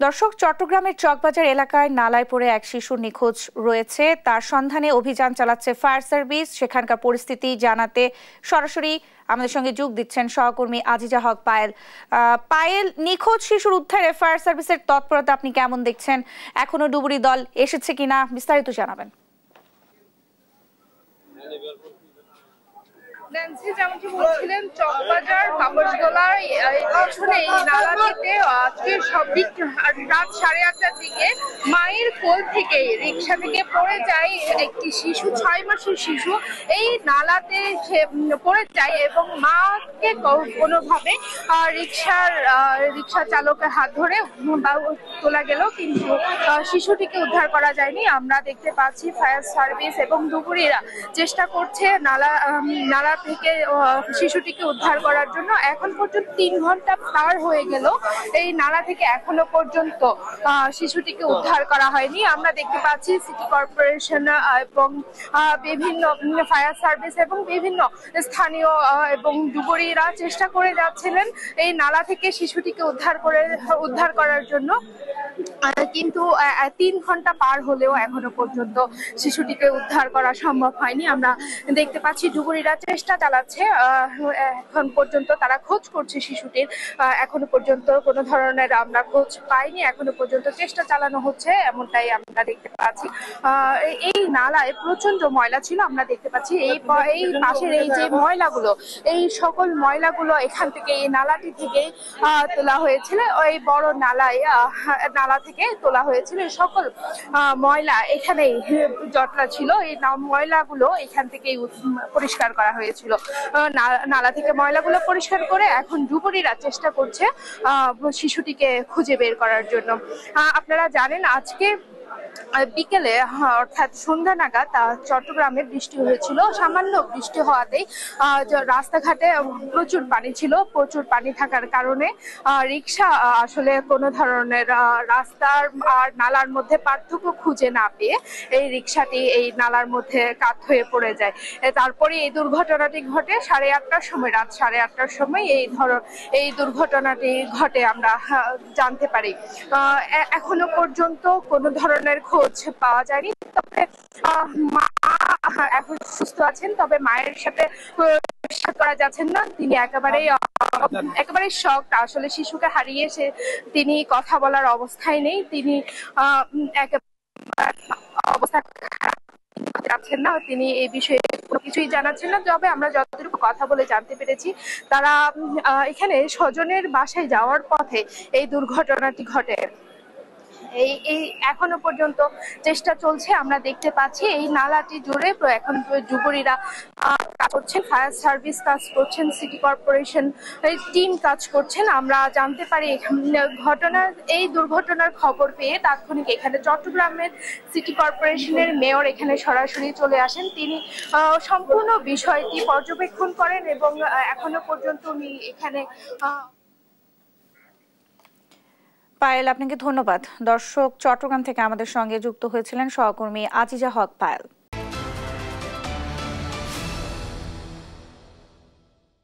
দর্শক, চট্টগ্রামের চকবাজার এলাকায় নালায় পড়ে এক শিশু নিখোঁজ রয়েছে। তার সন্ধানে অভিযান চালাচ্ছে ফায়ার সার্ভিস। সেখানকার পরিস্থিতি জানাতে সরাসরি আমাদের সঙ্গে যোগ দিচ্ছেন সহকর্মী আজিজা হক পায়েল। পায়েল, নিখোঁজ শিশুর উদ্ধারে ফায়ার সার্ভিসের তৎপরতা আপনি কেমন দেখছেন? এখনো ডুবুরি দল এসেছে কিনা বিস্তারিত জানাবেন। ন্যান্সি যেমনটি বলছিলেন, চকবাজার কাগজগোলার পিছনে এই নালাটিতে আজকে রাত 8:30টার দিকে মায়ের কোল থেকে রিক্সা থেকে পড়ে যায় একটি শিশু, 6 মাসের শিশু। এই নালাতে সে পড়ে যায় এবং মাকে কোনোভাবে রিক্সা চালকের হাত ধরে তোলা গেল, কিন্তু শিশুটিকে উদ্ধার করা যায়নি। আমরা দেখতে পাচ্ছি ফায়ার সার্ভিস এবং ডুবুরিরা চেষ্টা করছে নালা থেকে শিশুটিকে উদ্ধার করার জন্য। এখন পর্যন্ত 3 ঘন্টা পার হয়ে গেল, এই নালা থেকে এখনো পর্যন্ত শিশুটিকে উদ্ধার করা হয়নি। আমরা দেখতে পাচ্ছি সিটি কর্পোরেশন এবং বিভিন্ন ফায়ার সার্ভিস এবং বিভিন্ন স্থানীয় এবং ডুবুরিরা চেষ্টা করে যাচ্ছিলেন এই নালা থেকে শিশুটিকে উদ্ধার করার জন্য, কিন্তু 3 ঘন্টা পার হলেও এখনো পর্যন্ত শিশুটিকে উদ্ধার করা সম্ভব হয়নি। আমরা দেখতে পাচ্ছি ডুবুরিরা চেষ্টা চালাচ্ছে, এখন পর্যন্ত তারা খোঁজ করছে শিশুটির। এখনো পর্যন্ত কোনো ধরনের আমরা খোঁজ পাইনি, এখনো পর্যন্ত চেষ্টা চালানো হচ্ছে, এমনটাই আমরা দেখতে পাচ্ছি। এই নালায় প্রচন্ড ময়লা ছিল। আমরা দেখতে পাচ্ছি এই পাশের এই যে ময়লাগুলো, এই সকল ময়লাগুলো এখান থেকে, এই নালাটি থেকে তোলা হয়েছিল। ওই বড় নালা থেকে তোলা হয়েছিল। সকল ময়লা এখানেই জটলা ছিল, এই ময়লাগুলো এখান থেকেই পরিষ্কার করা হয়েছিল। নালা থেকে ময়লাগুলো পরিষ্কার করে এখন ডুবুরিরা চেষ্টা করছে শিশুটিকে খুঁজে বের করার জন্য। আপনারা জানেন, আজকে বিকেলে অর্থাৎ সন্ধ্যা নাগাদ চট্টগ্রামে বৃষ্টি হয়েছিল। সামান্য বৃষ্টি হওয়াতেই রাস্তাঘাটে প্রচুর পানি ছিল। প্রচুর পানি থাকার কারণে রিক্সা আসলে কোনো ধরনের রাস্তার আর নালার মধ্যে পার্থক্য খুঁজে না পেয়ে এই রিক্সাটি এই নালার মধ্যে কাত হয়ে পড়ে যায়। তারপরে এই দুর্ঘটনাটি ঘটে 8:30টার সময়, রাত 8:30টার সময় এই দুর্ঘটনাটি ঘটে আমরা জানতে পারি। এখনো পর্যন্ত কোনো ধরনের খোঁজ পাওয়া যায়নি। তবে মা এখন সুস্থ আছেন, তবে মায়ের সাথে করা যাচ্ছেন না। তিনি একেবারে শক। আসলে শিশুকে হারিয়ে তিনি কথা বলার অবস্থায় নেই। তিনি অবস্থা জানাচ্ছেন না, তিনি এই বিষয়ে কোনো কিছুই জানাচ্ছেন না। তবে আমরা যতটুকু কথা বলে জানতে পেরেছি, তারা এখানে স্বজনের বাসায় যাওয়ার পথে এই দুর্ঘটনাটি ঘটে। এই এখনো পর্যন্ত চেষ্টা চলছে। আমরা দেখতে পাচ্ছি এই নালাটি জুড়ে এখন ডুবুরিরা কাজ করছেন, ফায়ার সার্ভিস কাজ করছেন, সিটি কর্পোরেশন টিম কাজ করছেন। আমরা জানতে পারি এই দুর্ঘটনার খবর পেয়ে তাৎক্ষণিক এখানে চট্টগ্রামের সিটি কর্পোরেশনের মেয়র এখানে সরাসরি চলে আসেন। তিনি সম্পূর্ণ বিষয়টি পর্যবেক্ষণ করেন এবং এখনো পর্যন্ত উনি এখানে। পায়েল, আপনাকে ধন্যবাদ। দর্শক, চট্টগ্রাম থেকে আমাদের সঙ্গে যুক্ত হয়েছিলেন সহকর্মী আজিজা হক পায়েল।